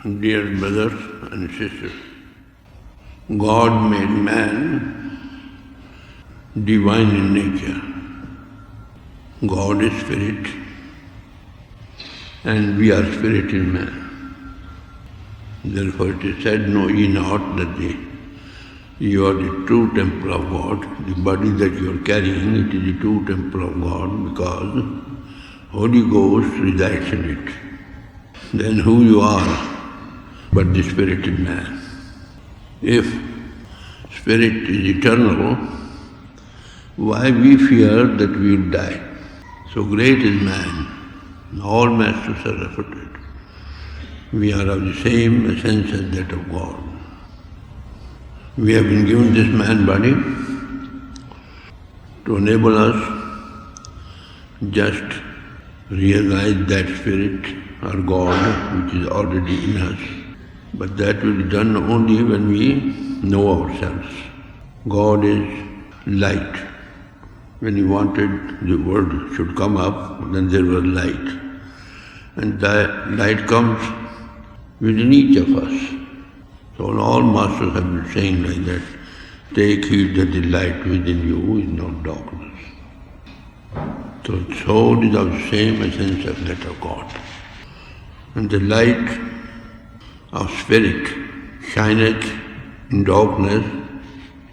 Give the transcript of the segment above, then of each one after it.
Dear brothers and sisters, God made man divine in nature. God is spirit and we are spirit in man. Therefore it is said, know ye not that you are the true temple of God. The body that you are carrying, it is the true temple of God because Holy Ghost resides in it. Then who you are but the spirit in man? If spirit is eternal, why we fear that we will die? So great is man. All masters are refuted. We are of the same essence as that of God. We have been given this man body to enable us just realize that spirit or God which is already in us. But that will be done only when we know ourselves. God is light. When He wanted the world should come up, then there was light. And that light comes within each of us. So all masters have been saying like that, take heed that the light within you is not darkness. So soul is of the same essence as that of God. And the light of spirit shineth in darkness,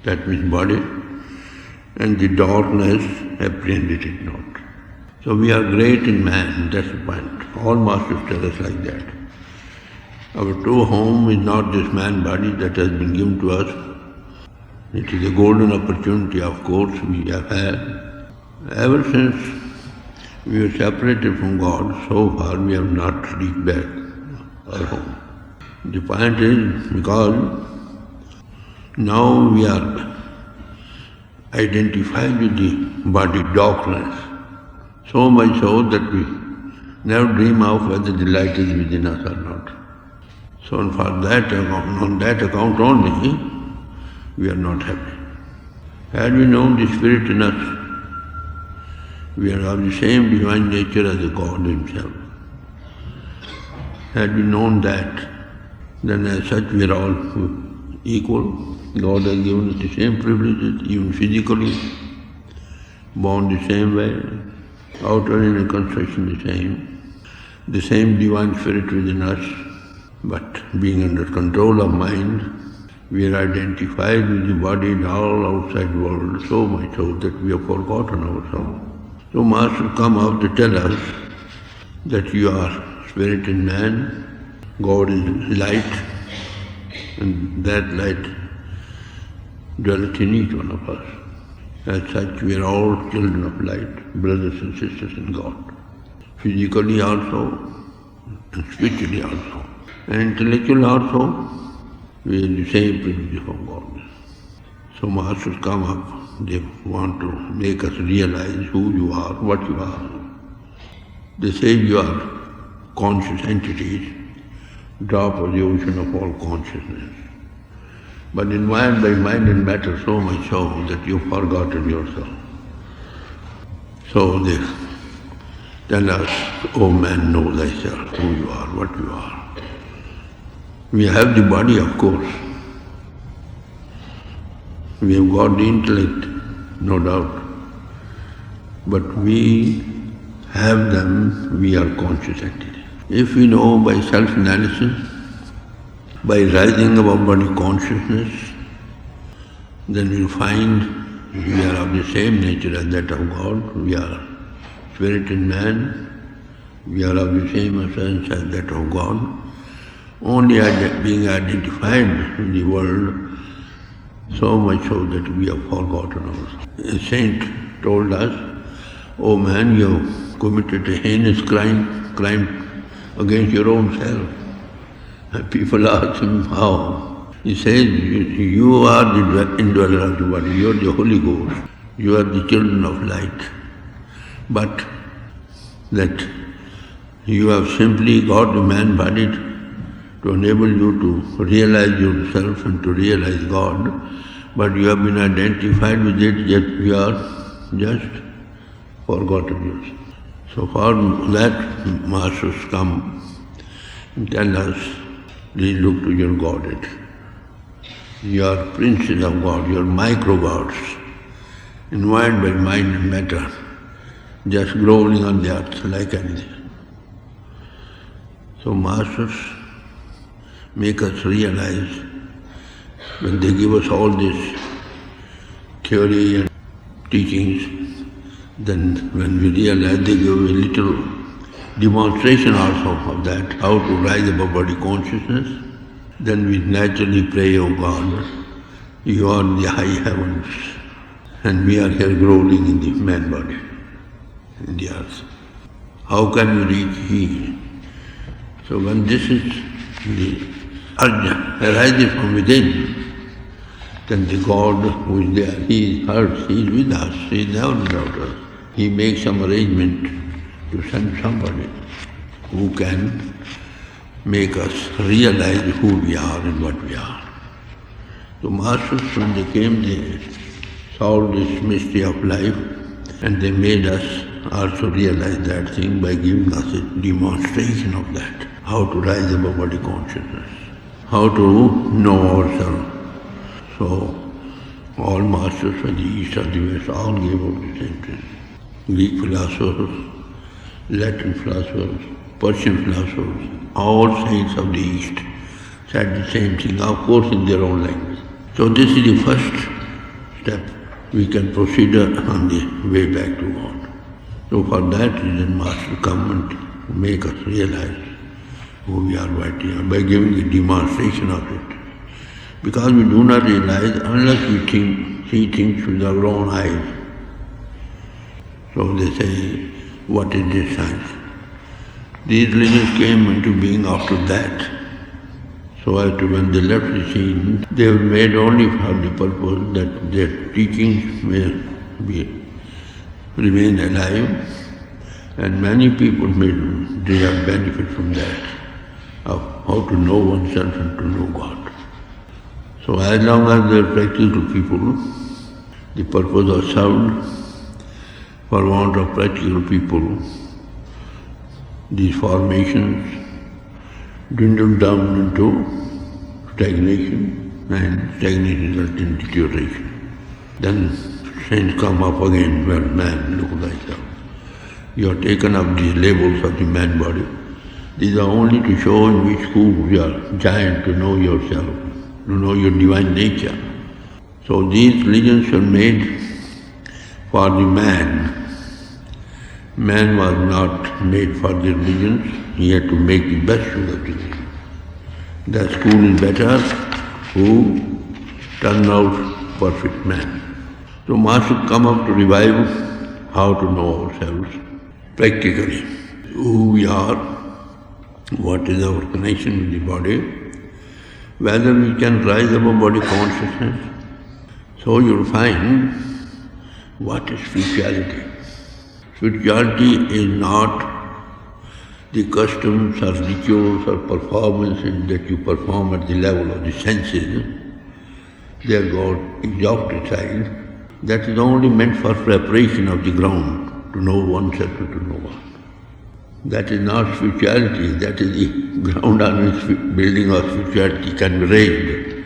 that means body, and the darkness apprehended it not. So we are great in man, that's the point. All masters tell us like that. Our true home is not this man body that has been given to us. It is a golden opportunity, of course, we have had. Ever since we were separated from God, so far we have not reached back our home. The point is because now we are identified with the body darkness, so much so that we never dream of whether the light is within us or not. So on that account only, we are not happy. Had we known the spirit in us, we are of the same divine nature as the God Himself. Had we known that, then as such we are all equal. God has given us the same privileges, even physically, born the same way, outer inner construction the same divine spirit within us, but being under control of mind, we are identified with the body and all outside world so much so that we have forgotten ourselves. So Master come out to tell us that you are spirit in man, God is light, and that light dwelleth in each one of us. As such, we are all children of light, brothers and sisters in God. Physically also, and spiritually also. And intellectually also, we have the same privilege from God. So masters come up, they want to make us realize who you are, what you are. They say you are conscious entities, drop of the ocean of all consciousness. But environed by mind and matter so much so that you've forgotten yourself. So they tell us, oh man, know thyself, who you are, what you are. We have the body, of course. We have got the intellect, no doubt. But we have them, we are conscious entities. If we know by self-analysis, by rising above body consciousness, then we'll find we are of the same nature as that of God. We are spirit in man. We are of the same essence as that of God. Only being identified with the world, so much so that we have forgotten ourselves. A saint told us, oh man, you have committed a heinous crime against your own self. And people ask him, how? He says, you are the indweller of the body, you are the Holy Ghost, you are the children of light. But that you have simply got the man body to enable you to realize yourself and to realize God, but you have been identified with it, yet you are just forgotten yourself. So for that, masters come and tell us Please look to your Godhead. You are princes of God, you are micro-gods, environed by mind and matter, just groveling on the earth like anything. So masters make us realize, when they give us all this theory and teachings, then when we realize, they give a little demonstration also of that, how to rise above body consciousness. Then we naturally pray, O God, you are in the high heavens, and we are here groveling in the man body, in the earth. How can we reach He? So when this is the urge arises from within, then the God who is there, He is heard, He is with us, He is never without us. He makes some arrangement to send somebody who can make us realize who we are and what we are. So masters, when they came, they solved this mystery of life, and they made us also realize that thing by giving us a demonstration of that, how to rise above body consciousness, how to know ourselves. So all masters from the East or the West all gave out the same thing. Greek philosophers, Latin philosophers, Persian philosophers, all saints of the East said the same thing, of course in their own language. So this is the first step. We can proceed on the way back to God. So for that reason, Master come and make us realize who we are, what we are, by giving a demonstration of it. Because we do not realize unless we see things with our own eyes. So they say, what is this science? These religions came into being after that. So after when they left the scene, they were made only for the purpose that their teachings may remain alive, and many people may derive benefit from that, of how to know oneself and to know God. So as long as they are practical people, the purpose was served. For want of practical people, these formations dwindled down into stagnation, and stagnation results in deterioration. Then saints come up again, well, man, look at thyself. You have taken up these labels of the man body. These are only to show in which school you are giant, to know yourself, to know your divine nature. So these religions were made for the man. Man was not made for the religions, he had to make the best use of the religion. The school is better who turn out perfect man. So Master come up to revive how to know ourselves practically, who we are, what is our connection with the body, whether we can rise above body consciousness. So you'll find what is spirituality. Spirituality is not the customs or rituals or performances that you perform at the level of the senses. They are got exalted. That is only meant for preparation of the ground to know oneself and to know one. That is not spirituality, that is the ground on which building of spirituality can be raised.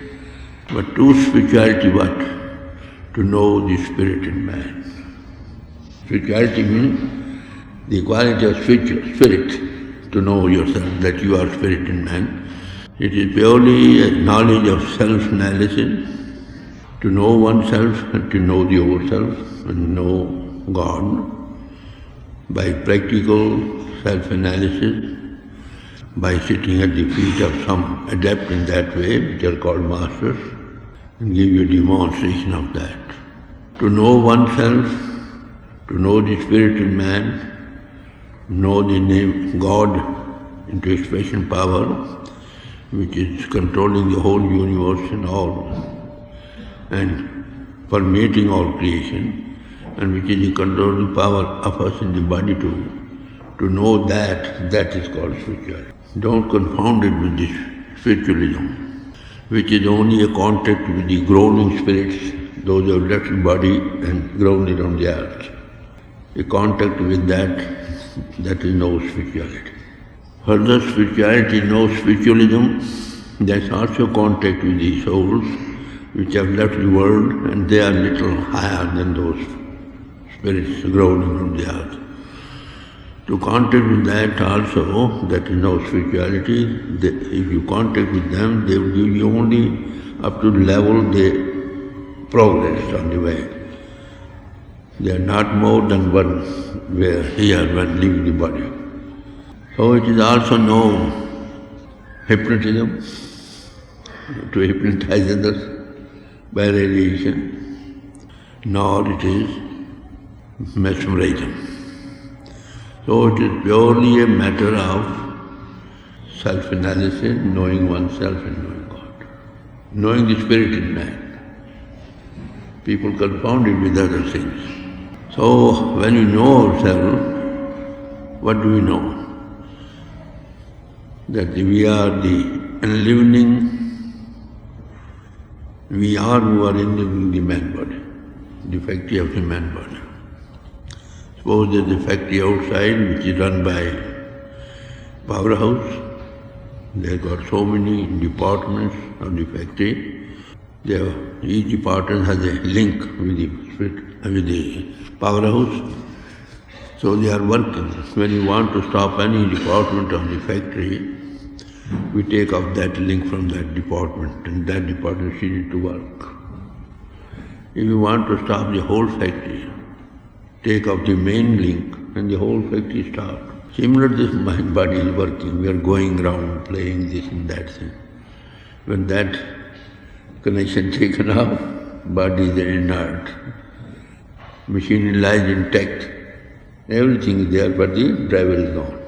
But true spirituality what? To know the spirit in man. Spirituality means the quality of spirit, to know yourself, that you are spirit in man. It is purely a knowledge of self-analysis, to know oneself and to know the overself and know God by practical self-analysis, by sitting at the feet of some adept in that way, which are called masters, and give you a demonstration of that. To know oneself, to know the spirit in man, know the name God into expression power, which is controlling the whole universe and all, and permeating all creation, and which is the controlling power of us in the body too. To know that is called spirituality. Don't confound it with this spiritualism, which is only a contact with the groaning spirits, those who have left the body and groaned on the earth. A contact with that is no spirituality. Further spirituality, no spiritualism, There's also contact with the souls which have left the world, and they are little higher than those spirits groaning from the earth. To contact with that also, that is no spirituality. If you contact with them, they will give you only up to the level they progress on the way. They are not more than one were here when leaving the body. So it is also no hypnotism, to hypnotize others by radiation, nor it is mesmerism. So it is purely a matter of self-analysis, knowing oneself and knowing God, knowing the spirit in man. People confound it with other things. So when we know ourselves, what do we know? That we are the enlivening, we are who are enlivening the man body, the factory of the man body. Suppose there is a factory outside which is run by powerhouse. They have got so many departments of the factory. Each department has a link with the powerhouse. So they are working. When you want to stop any department of the factory, we take off that link from that department, and that department ceases to work. If you want to stop the whole factory, take off the main link and the whole factory stops. Similar, this mind body is working. We are going around playing this and that thing. When that connection taken off, body is inert. Machinery lies intact. Everything is there, but the driver is gone.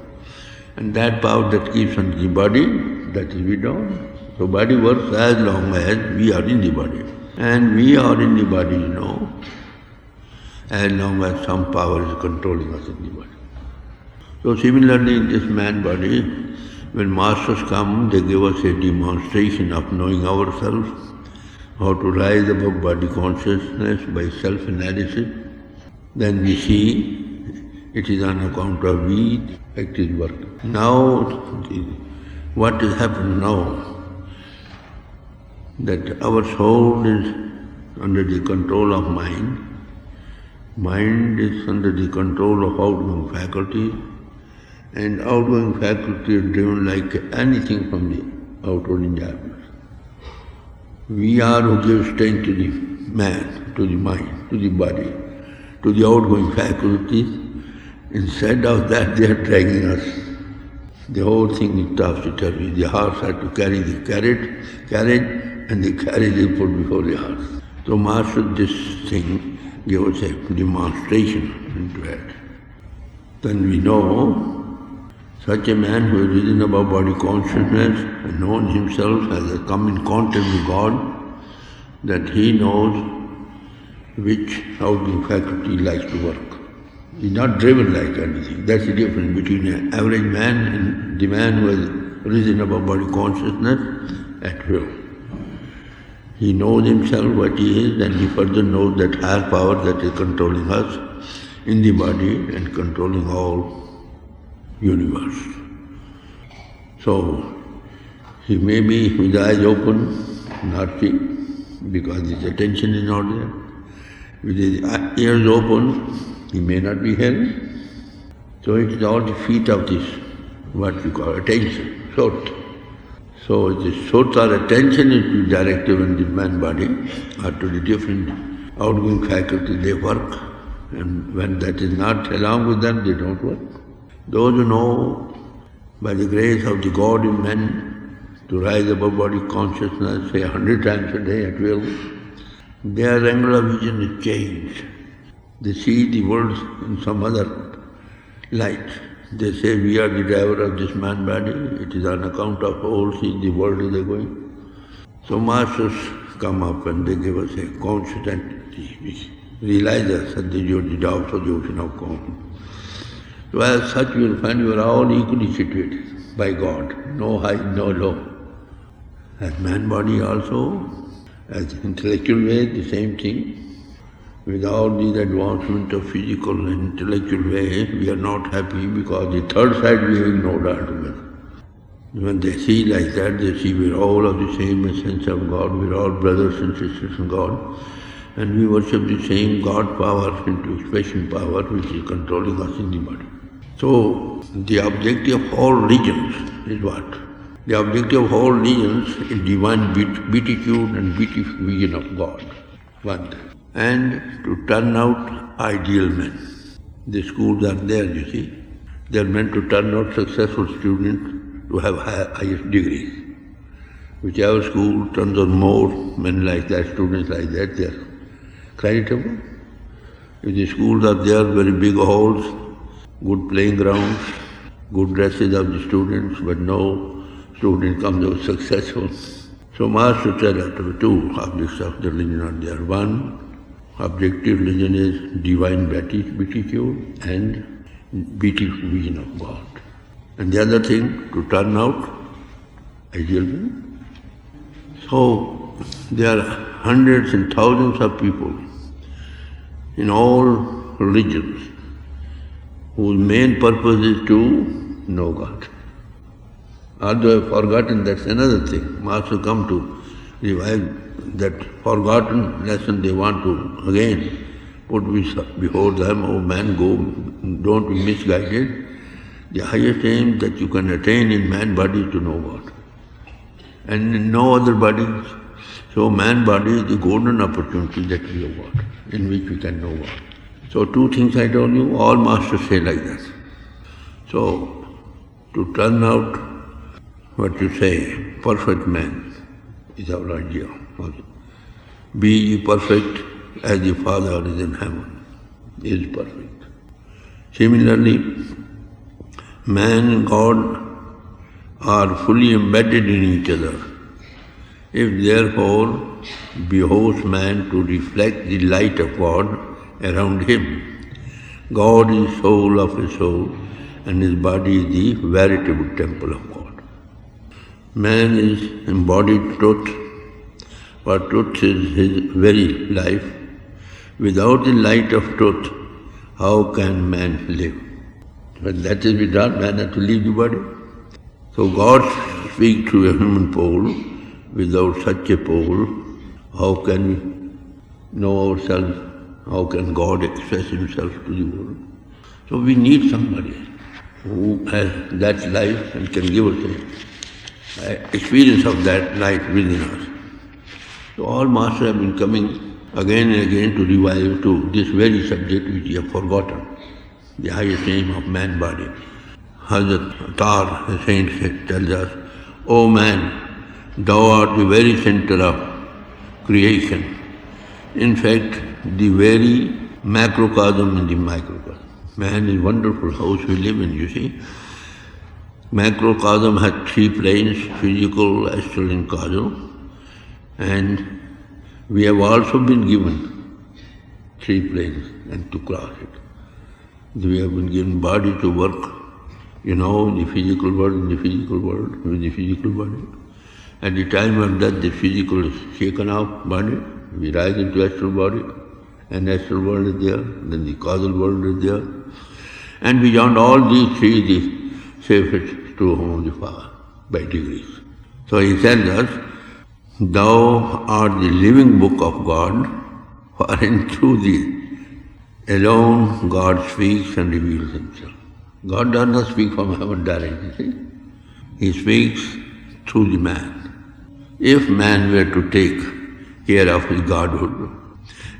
And that power that keeps on the body, that is withdrawn. So body works as long as we are in the body. And we are in the body, as long as some power is controlling us in the body. So similarly in this man body, when masters come, they give us a demonstration of knowing ourselves, how to rise above body consciousness by self-analysis. Then we see it is on account of we, fact is work. Now, what has happened now, that our soul is under the control of mind, mind is under the control of outgoing faculties, and outgoing faculty is driven like anything from the outward enjoyments. We are who give strength to the man, to the mind, to the body, to the outgoing faculties. Instead of that, they are dragging us. The whole thing is topsy-turvy. The horse had to carry the carriage, and the carriage is put before the horse. So Master, this thing gave us a demonstration into it. Then we know such a man who has risen above body consciousness and known himself, has come in contact with God, that he knows which outgoing faculty likes to work. He's not driven like anything. That's the difference between an average man and the man who has risen above body consciousness at will. He knows himself what he is, and he further knows that higher power that is controlling us in the body and controlling all universe. So he may be with the eyes open, not see, because his attention is not there. With his ears open, he may not be hearing. So it is all the feet of this, what we call attention, sot. So this sot or attention is directed in the man body or to the different outgoing faculties, they work. And when that is not along with them, they don't work. Those who know by the grace of the God in men to rise above body consciousness, say 100 times a day at will, their angular vision is changed. They see the world in some other light. They say, we are the driver of this man body. It is on account of all, see the world is going. So masters come up and they give us a conscious entity. We realize us that they are the dogs of the ocean of God. So as such you will find you are all equally situated by God. No high, no low. As man body also, as intellectual way, the same thing. With all these advancement of physical and intellectual way, we are not happy because the third side we have ignored altogether. When they see like that, they see we're all of the same essence of God, we're all brothers and sisters in God, and we worship the same God power into expression power which is controlling us in the body. So, the objective of all religions is what? The objective of all religions is divine beatitude and beatific vision of God. One. And to turn out ideal men. The schools are there, you see. They are meant to turn out successful students to have highest degrees. Whichever school turns out more men like that, students like that, they are creditable. If the schools are there, very big halls, good playing grounds, good dresses of the students, but no student comes out successful. So Master said that the two objects of the religion are there. One, objective religion is divine beatitude and beatific vision of God. And the other thing, to turn out ideal men. So there are hundreds and thousands of people in all religions whose main purpose is to know God. Although I've forgotten, that's another thing. Master come to revive that forgotten lesson they want to again put before them. Oh man, go, don't be misguided. The highest aim that you can attain in man body is to know God. And in no other body. So man body is the golden opportunity that we have got, in which we can know God. So two things I told you, all masters say like that. So to turn out what you say, perfect man is our idea. Be ye perfect as the Father is in heaven, is perfect. Similarly, man and God are fully embedded in each other. If therefore behoves man to reflect the light of God around him, God is soul of his soul and his body is the veritable temple of God. Man is embodied truth, for truth is his very life. Without the light of truth, how can man live? When that is withdrawn, man has to leave the body. So God speaks through a human pole. Without such a pole, how can we know ourselves? How can God express himself to the world? So we need somebody who has that life and can give us an experience of that life within us. So all masters have been coming again and again to revive to this very subject which we have forgotten, the highest aim of man body. Hazrat Tar, the saint, tells us, O man, thou art the very center of creation. In fact, the very macrocosm in the microcosm. Man is wonderful house we live in, you see. Macrocosm has three planes, physical, astral and causal. And we have also been given three planes and to cross it. We have been given body to work, in the physical world, with the physical body. At the time of death, the physical is shaken off body. We rise into astral body, and astral world is there, then the causal world is there. And beyond all these three, the safest true home of the Father, by degrees. So he tells us, thou art the living book of God, wherein through thee alone God speaks and reveals himself. God does not speak from heaven directly. He speaks through the man. If man were to take care of his godhood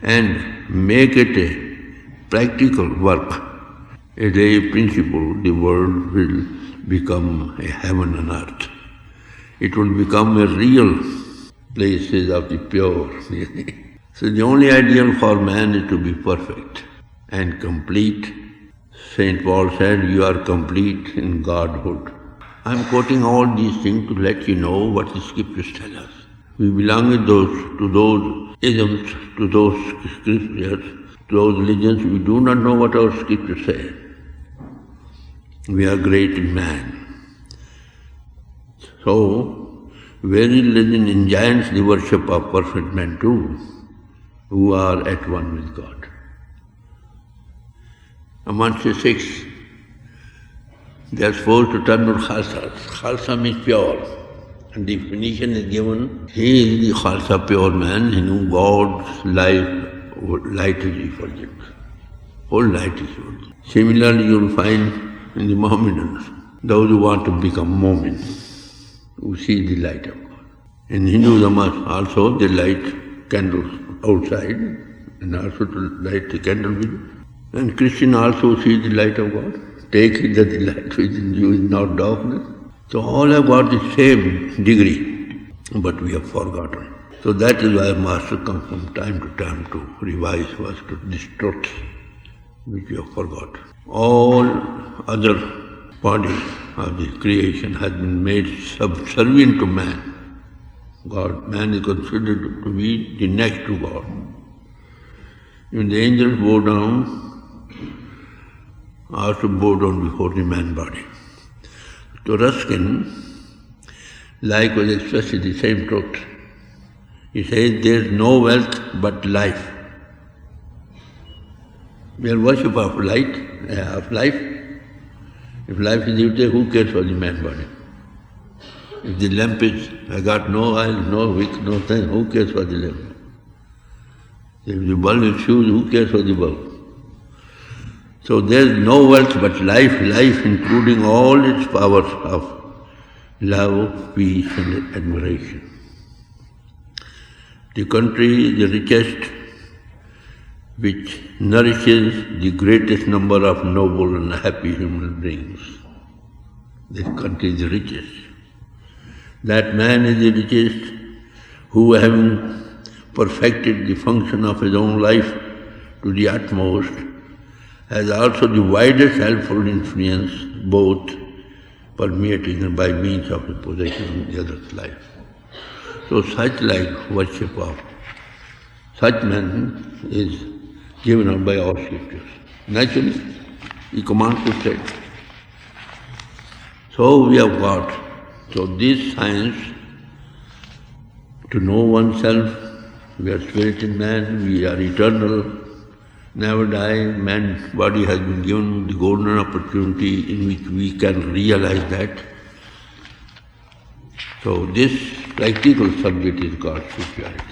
and make it a practical work, a lay principle, the world will become a heaven on earth. It will become a real places of the pure. So the only ideal for man is to be perfect and complete. St. Paul said, you are complete in Godhood. I am quoting all these things to let you know what the scriptures tell us. We belong to those isms, to those scriptures, to those religions. We do not know what our scriptures say. We are great in man. So, very religion enjoins the worship of perfect men too, who are at one with God. Amongst the six They are supposed to turn to Khalsa. Khalsa means pure. And definition is given, he is the Khalsa pure man in whom God's light is effulgent. Whole light is effulgent. Similarly, you will find in the Mohammedans, those who want to become Momin, who see the light of God. In Hinduism also they light candles outside and also to light the candle with. And Christian also see the light of God. Take it that the light within you is not darkness. So all have got the same degree, but we have forgotten. So that is why Master comes from time to time to revise us to this truth which we have forgotten. All other bodies of the creation has been made subservient to man. Man is considered to be the next to God. Even the angels bow down, also bow down before the man body. So Ruskin likewise expresses the same truth. He says there is no wealth but life. We are worship of light, of life. If life is useless, who cares for the man body? If the lamp is, I got no oil, no wick, no thing, who cares for the lamp? If the bulb is fused, who cares for the bulb? So there is no wealth but life including all its powers of love, peace and admiration. The country is the richest, which nourishes the greatest number of noble and happy human beings. This country is the richest. That man is the richest who, having perfected the function of his own life to the utmost, has also the widest helpful influence, both permeating and by means of the possession of the other's life. So such like worship of such men is given up by all scriptures. Naturally, he commands to say. So we have got, so this science, to know oneself, we are spirit in man, we are eternal, never die. Man's body has been given the golden opportunity in which we can realize that. So this practical subject is called spirituality,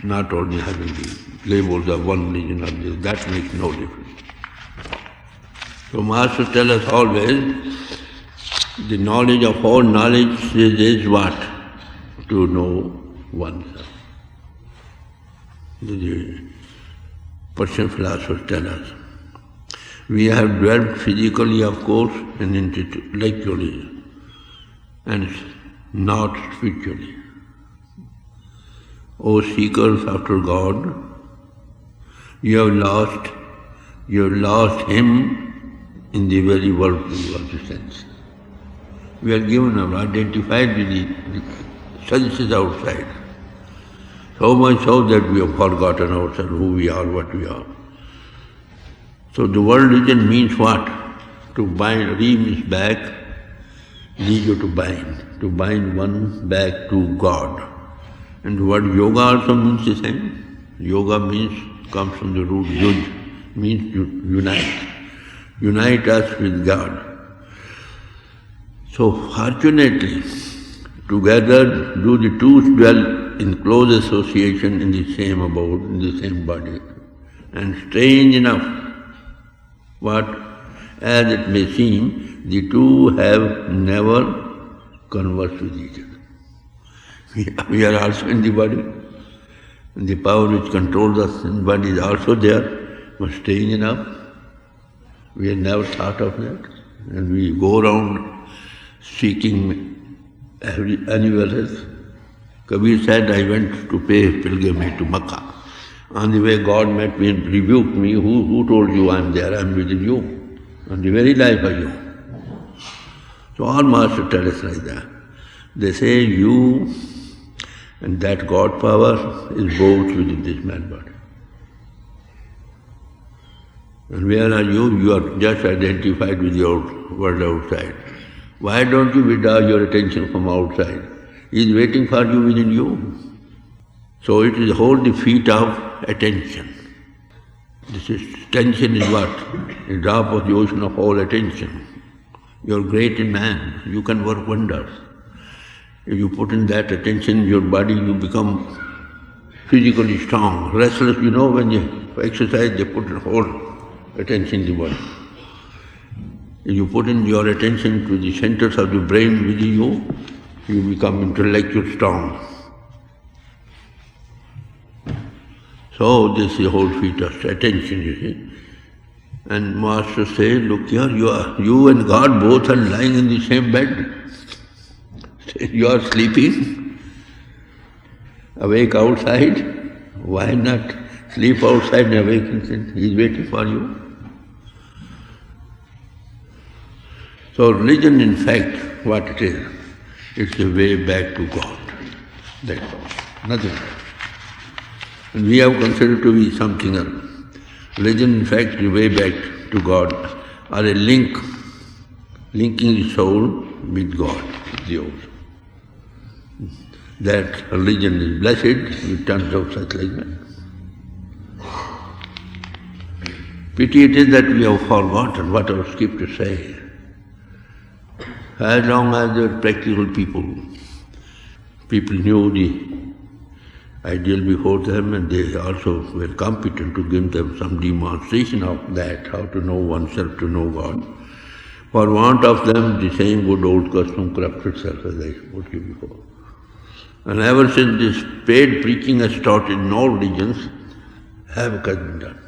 not only having the labels of one religion or this. That makes no difference. So Master tells us always, the knowledge of all knowledge is what? To know oneself. The Persian philosophers tell us. We have dwelt physically, of course, and intellectually, and not spiritually. O seekers after God, you have lost Him in the very whirlpool of the sense. We are given or identified with the senses outside. So much so that we have forgotten ourselves, who we are, what we are. So the word religion means what? To bind, re means back, lead to bind one back to God. And the word yoga also means the same. Yoga comes from the root yuj, means to unite. Unite us with God. So fortunately, together do the two dwell in close association in the same abode, in the same body. And strange enough, as it may seem, the two have never conversed with each other. We are also in the body, and the power which controls us in the body is also there, but strange enough, we have never thought of that. And we go around seeking anywhere else. Kabir said, I went to pay pilgrimage to Makkah. On the way, God met me and rebuked me. Who told you I am there? I am within you. On the very life of you. So all masters tell us like that. They say you and that God power is both within this man body. And where are you? You are just identified with your world outside. Why don't you withdraw your attention from outside? He is waiting for you within you. So it is the whole defeat of attention. Attention is what? A drop of the ocean of all attention. You're great in man. You can work wonders. If you put in that attention in your body, you become physically strong. Restless, when you exercise, they put whole attention in the body. If you put in your attention to the centers of the brain within you, you become intellectually strong. So this is the whole feat of attention, you see. And Master says, look here, you and God both are lying in the same bed. You are sleeping, awake outside. Why not sleep outside and awake inside? He is waiting for you. So religion, in fact, what it is, it's the way back to God. That's all, nothing else. And we have considered to be something else. Religion, in fact, the way back to God, or a link, linking the soul with God, the old. That religion is blessed, it turns out such like that. Pity it is that we have forgotten what our scriptures say. As long as there were practical people knew the ideal before them, and they also were competent to give them some demonstration of that, how to know oneself, to know God. For want of them, the same good old custom corrupts itself, as I spoke to you before. And ever since this paid preaching has started in all religions, havoc has been done.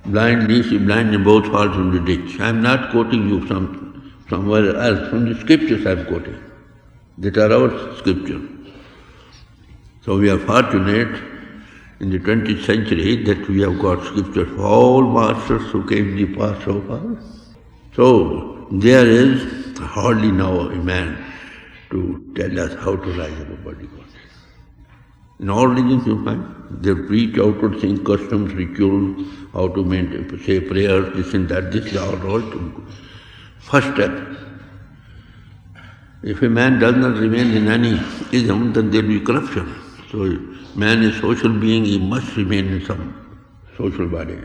Blind leads the blind and both falls in the ditch. I am not quoting you somewhere else, from the scriptures I am quoting, that are our scriptures. So we are fortunate in the 20th century that we have got scriptures for all masters who came in the past so far. So there is hardly now a man to tell us how to rise above body consciousness. In all religions you find, they preach outward things, customs, rituals, how to maintain, say prayers, this and that. This is all first step. If a man does not remain in any ism, then there will be corruption. So man is a social being, he must remain in some social body.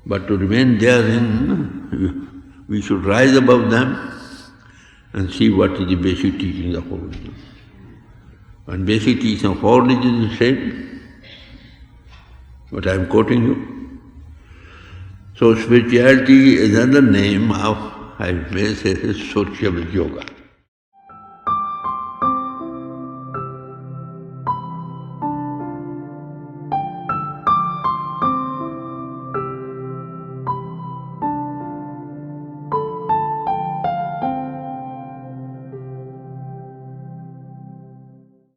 But to remain therein, we should rise above them and see what is the basic teaching of all religion. And basic teaching of all religion is the same, what I am quoting you. So spirituality is another name of, I may say, social yoga.